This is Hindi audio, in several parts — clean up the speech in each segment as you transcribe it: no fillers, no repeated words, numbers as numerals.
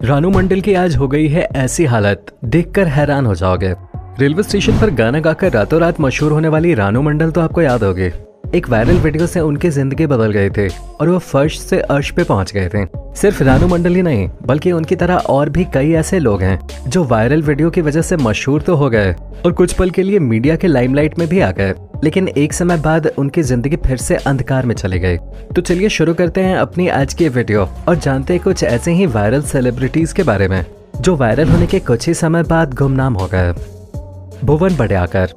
रानू मंडल की आज हो गई है ऐसी हालत, देखकर हैरान हो जाओगे। रेलवे स्टेशन पर गाना गाकर रातों रात मशहूर होने वाली रानू मंडल तो आपको याद होगी। एक वायरल वीडियो से उनकी जिंदगी बदल गई थी और वो फर्श से अर्श पे पहुंच गए थे। सिर्फ रानू मंडल ही नहीं, बल्कि उनकी तरह और भी कई ऐसे लोग हैं जो वायरल वीडियो की वजह से मशहूर तो हो गए और कुछ पल के लिए मीडिया के लाइमलाइट में भी आ गए, लेकिन एक समय बाद उनकी जिंदगी फिर से अंधकार में चली गई। तो चलिए शुरू करते हैं अपनी आज की वीडियो और जानते हैं कुछ ऐसे ही वायरल सेलिब्रिटीज के बारे में जो वायरल होने के कुछ ही समय बाद गुमनाम हो गए। भुवन बड़याकर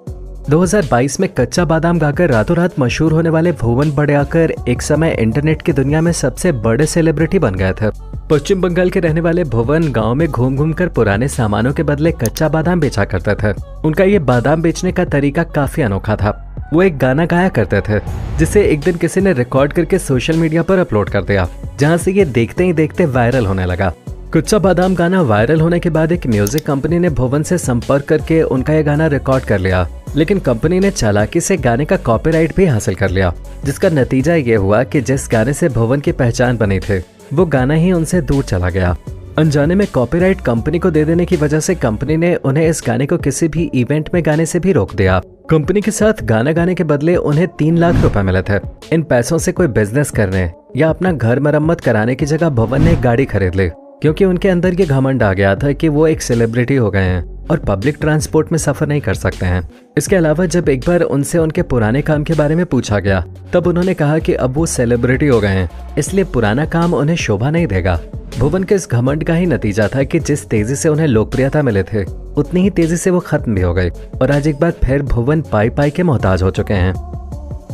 2022 में कच्चा बादाम गाकर रातों रात मशहूर होने वाले भुवन बड़याकर एक समय इंटरनेट की दुनिया में सबसे बड़े सेलिब्रिटी बन गए थे। पश्चिम बंगाल के रहने वाले भुवन गांव में घूम घूम कर पुराने सामानों के बदले कच्चा बादाम बेचा करते थे। उनका ये बादाम बेचने का तरीका काफी अनोखा था। वो एक गाना गाया करते थे जिसे एक दिन किसी ने रिकॉर्ड करके सोशल मीडिया पर अपलोड कर दिया, जहाँ से ये देखते ही देखते वायरल होने लगा। कच्चा बादाम गाना वायरल होने के बाद एक म्यूजिक कंपनी ने भुवन से संपर्क करके उनका ये गाना रिकॉर्ड कर लिया, लेकिन कंपनी ने चालाकी से गाने का कॉपीराइट भी हासिल कर लिया, जिसका नतीजा ये हुआ कि जिस गाने से भुवन की पहचान बनी थी वो गाना ही उनसे दूर चला गया। अनजाने में कॉपीराइट कंपनी को दे देने की वजह से कंपनी ने उन्हें इस गाने को किसी भी इवेंट में गाने से भी रोक दिया। कंपनी के साथ गाना गाने के बदले उन्हें 3 लाख रुपए मिले थे। इन पैसों से कोई बिजनेस करने या अपना घर मरम्मत कराने की जगह भुवन ने एक गाड़ी खरीद ली, क्योंकि उनके अंदर ये घमंड आ गया था कि वो एक सेलिब्रिटी हो गए हैं और पब्लिक ट्रांसपोर्ट में सफर नहीं कर सकते हैं। इसके अलावा जब एक बार उनसे उनके पुराने काम के बारे में पूछा गया, तब उन्होंने कहा कि अब वो सेलिब्रिटी हो गए हैं, इसलिए पुराना काम उन्हें शोभा नहीं देगा। भुवन के इस घमंड का ही नतीजा था कि जिस तेजी से उन्हें लोकप्रियता मिले थे, उतनी ही तेजी से वो खत्म भी हो गई और आज एक बार फिर भुवन पाई पाई के मोहताज हो चुके हैं।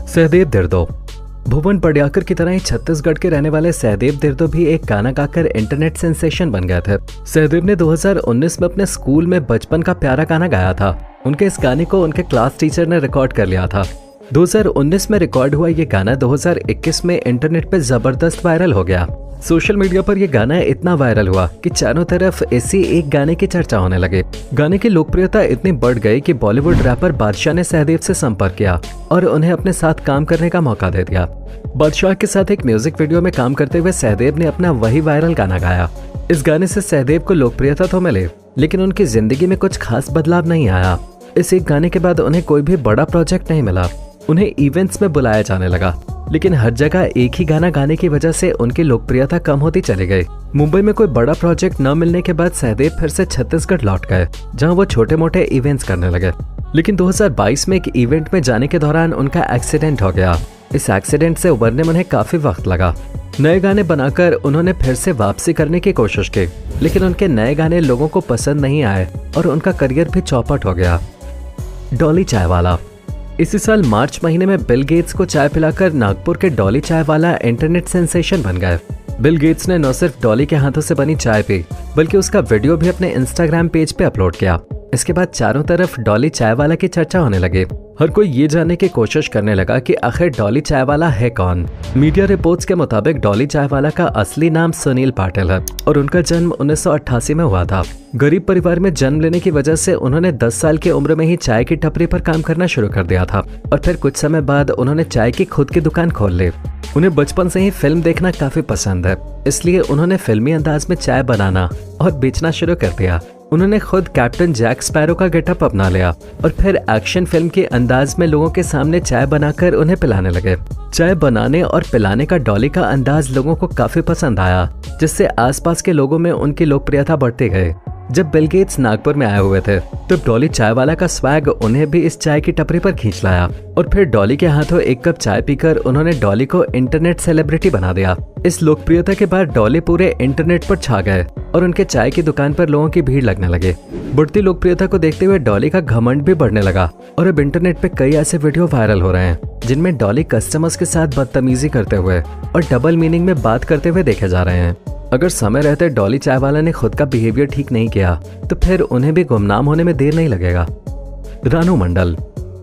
सहदेव दिर्दो भुवन बड़याकर की तरह ही छत्तीसगढ़ के रहने वाले सहदेव दिर्दो भी एक गाना गाकर इंटरनेट सेंसेशन बन गए थे। सहदेव ने 2019 में अपने स्कूल में बचपन का प्यारा गाना गाया था। उनके इस गाने को उनके क्लास टीचर ने रिकॉर्ड कर लिया था। 2019 में रिकॉर्ड हुआ ये गाना 2021 में इंटरनेट पे जबरदस्त वायरल हो गया। सोशल मीडिया पर यह गाना इतना वायरल हुआ कि चारों तरफ इसी एक गाने की चर्चा होने लगे। गाने की लोकप्रियता इतनी बढ़ गई कि बॉलीवुड रैपर बादशाह ने सहदेव से संपर्क किया और उन्हें अपने साथ काम करने का मौका दे दिया। बादशाह के साथ एक म्यूजिक वीडियो में काम करते हुए सहदेव ने अपना वही वायरल गाना गाया। इस गाने से सहदेव को लोकप्रियता तो मिली, लेकिन उनकी जिंदगी में कुछ खास बदलाव नहीं आया। इस एक गाने के बाद उन्हें कोई भी बड़ा प्रोजेक्ट नहीं मिला। उन्हें इवेंट्स में बुलाया जाने लगा, लेकिन हर जगह एक ही गाना गाने की वजह से उनकी लोकप्रियता कम होती चली गई। मुंबई में कोई बड़ा प्रोजेक्ट न मिलने के बाद सहदेव फिर से छत्तीसगढ़ लौट गए, जहां वो छोटे मोटे इवेंट्स करने लगे। लेकिन 2022 में एक इवेंट में जाने के दौरान उनका एक्सीडेंट हो गया। इस एक्सीडेंट से उबरने में उन्हें काफी वक्त लगा। नए गाने बनाकर उन्होंने फिर से वापसी करने की कोशिश की, लेकिन उनके नए गाने लोगों को पसंद नहीं आए और उनका करियर भी चौपट हो गया। डॉली चायवाला इसी साल मार्च महीने में बिल गेट्स को चाय पिलाकर नागपुर के डॉली चाय वाला इंटरनेट सेंसेशन बन गए। बिल गेट्स ने न सिर्फ डॉली के हाथों से बनी चाय पी, बल्कि उसका वीडियो भी अपने इंस्टाग्राम पेज पे अपलोड किया। इसके बाद चारों तरफ डॉली चाय वाला की चर्चा होने लगी। हर कोई ये जानने की कोशिश करने लगा कि आखिर डॉली चाय वाला है कौन। मीडिया रिपोर्ट्स के मुताबिक डॉली चाय वाला का असली नाम सुनील पाटिल है और उनका जन्म 1988 में हुआ था। गरीब परिवार में जन्म लेने की वजह से उन्होंने 10 साल की उम्र में ही चाय की टपरी पर काम करना शुरू कर दिया था और फिर कुछ समय बाद उन्होंने चाय की खुद की दुकान खोल ली। उन्हें बचपन से ही फिल्म देखना काफी पसंद है, इसलिए उन्होंने फिल्मी अंदाज में चाय बनाना और बेचना शुरू कर दिया। उन्होंने खुद कैप्टन जैक स्पैरो का गेटअप अपना लिया और फिर एक्शन फिल्म के अंदाज में लोगों के सामने चाय बनाकर उन्हें पिलाने लगे। चाय बनाने और पिलाने का डॉली का अंदाज लोगों को काफी पसंद आया, जिससे आसपास के लोगों में उनकी लोकप्रियता बढ़ती गई। जब बिल गेट्स नागपुर में आए हुए थे, तब डॉली चाय वाला का स्वैग उन्हें भी इस चाय की टपरी पर खींच लाया और फिर डॉली के हाथों एक कप चाय पीकर उन्होंने डॉली को इंटरनेट सेलिब्रिटी बना दिया। इस लोकप्रियता के बाद डॉली पूरे इंटरनेट पर छा गए और उनके चाय की दुकान पर लोगों की भीड़ लगने लगी। बढ़ती लोकप्रियता को देखते हुए डॉली का घमंड भी बढ़ने लगा और अब इंटरनेट पे कई ऐसे वीडियो वायरल हो रहे हैं जिनमें डॉली कस्टमर्स के साथ बदतमीजी करते हुए और डबल मीनिंग में बात करते हुए देखे जा रहे हैं। अगर समय रहते डॉली चाय वाला ने खुद का बिहेवियर ठीक नहीं किया, तो फिर उन्हें भी गुमनाम होने में देर नहीं लगेगा। रानू मंडल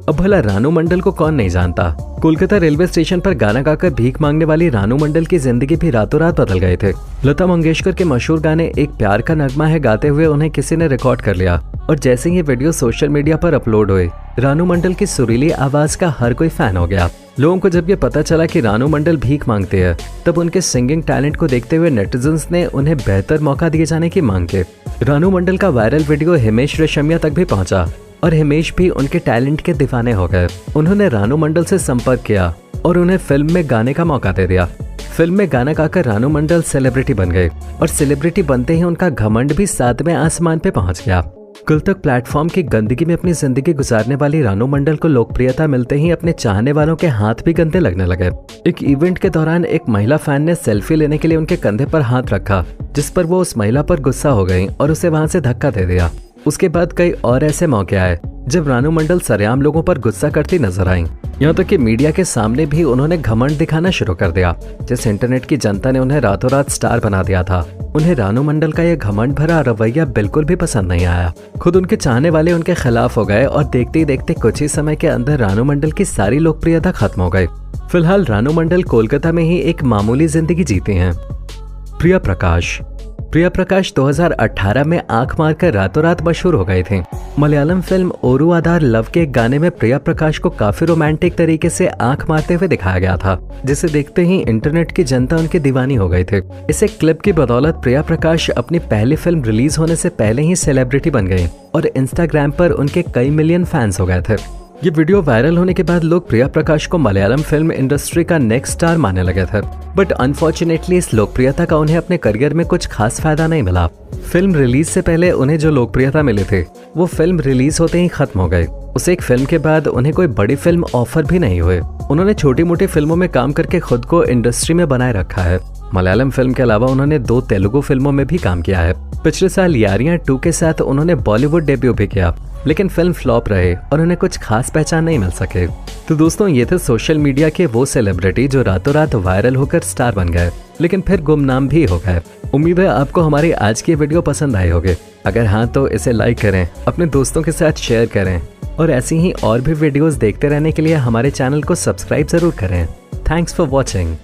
अब भला रानू मंडल को कौन नहीं जानता। कोलकाता रेलवे स्टेशन पर गाना गाकर भीख मांगने वाली रानू मंडल की जिंदगी भी रातों रात बदल गए थे। लता मंगेशकर के मशहूर गाने एक प्यार का नगमा है गाते हुए उन्हें किसी ने रिकॉर्ड कर लिया और जैसे ही ये वीडियो सोशल मीडिया पर अपलोड हुए, रानू मंडल की सुरीली आवाज का हर कोई फैन हो गया। लोगों को जब ये पता चला कि रानू मंडल भीख मांगते हैं, तब उनके सिंगिंग टैलेंट को देखते हुए नेटिजन्स ने उन्हें बेहतर मौका दिए जाने की मांग की। रानू मंडल का वायरल वीडियो हिमेश रेशमिया तक भी पहुंचा और हिमेश भी उनके टैलेंट के दीवाने हो गए। उन्होंने रानू मंडल से संपर्क किया और उन्हें फिल्म में गाने का मौका दे दिया। फिल्म में गाना गाकर रानू मंडल सेलिब्रिटी बन गए और सेलिब्रिटी बनते ही उनका घमंड भी 7वें आसमान पे पहुंच गया। कल तक प्लेटफॉर्म की गंदगी में अपनी जिंदगी गुजारने वाली रानू मंडल को लोकप्रियता मिलते ही अपने चाहने वालों के हाथ भी गंदे लगने लगे। एक इवेंट के दौरान एक महिला फैन ने सेल्फी लेने के लिए उनके कंधे पर हाथ रखा, जिस पर वो उस महिला पर गुस्सा हो गई और उसे वहां से धक्का दे दिया। उसके बाद कई और ऐसे मौके आए जब रानू मंडल सरेआम लोगों पर गुस्सा करती नजर आईं। यहाँ तक कि मीडिया के सामने भी उन्होंने घमंड दिखाना शुरू कर दिया। जिस इंटरनेट की जनता ने उन्हें रातों रात स्टार बना दिया था, उन्हें रानू मंडल का यह घमंड भरा रवैया बिल्कुल भी पसंद नहीं आया। खुद उनके चाहने वाले उनके खिलाफ हो गए और देखते ही देखते कुछ ही समय के अंदर रानू मंडल की सारी लोकप्रियता खत्म हो गई। फिलहाल रानू मंडल कोलकाता में ही एक मामूली जिंदगी जीती हैं। प्रिया प्रकाश 2018 में आंख मारकर रातों रात मशहूर हो गए थे। मलयालम फिल्म ओरू आधार लव के एक गाने में प्रिया प्रकाश को काफी रोमांटिक तरीके से आंख मारते हुए दिखाया गया था, जिसे देखते ही इंटरनेट की जनता उनकी दीवानी हो गई थे। इस क्लिप की बदौलत प्रिया प्रकाश अपनी पहली फिल्म रिलीज होने से पहले ही सेलिब्रिटी बन गई और इंस्टाग्राम पर उनके कई मिलियन फैंस हो गए थे। ये वीडियो वायरल होने के बाद लोग प्रिया प्रकाश को मलयालम फिल्म इंडस्ट्री का नेक्स्ट स्टार मानने लगे थे, बट अनफॉर्चुनेटली इस लोकप्रियता का उन्हें अपने करियर में कुछ खास फायदा नहीं मिला। फिल्म रिलीज से पहले उन्हें जो लोकप्रियता मिले थे वो फिल्म रिलीज होते ही खत्म हो गए। उस एक फिल्म के बाद उन्हें कोई बड़ी फिल्म ऑफर भी नहीं हुए। उन्होंने छोटी मोटी फिल्मों में काम करके खुद को इंडस्ट्री में बनाए रखा है। मलयालम फिल्म के अलावा उन्होंने 2 तेलुगु फिल्मों में भी काम किया है। पिछले साल यारियां 2 के साथ उन्होंने बॉलीवुड डेब्यू भी किया, लेकिन फिल्म फ्लॉप रहे और उन्हें कुछ खास पहचान नहीं मिल सके। तो दोस्तों, ये थे सोशल मीडिया के वो सेलिब्रिटी जो रातों रात वायरल होकर स्टार बन गए, लेकिन फिर गुमनाम भी हो गए। उम्मीद है आपको हमारी आज की वीडियो पसंद आई होगी। अगर हाँ तो इसे लाइक करें, अपने दोस्तों के साथ शेयर करें और ऐसी ही और भी वीडियोस देखते रहने के लिए हमारे चैनल को सब्सक्राइब जरूर करें। Thanks for watching.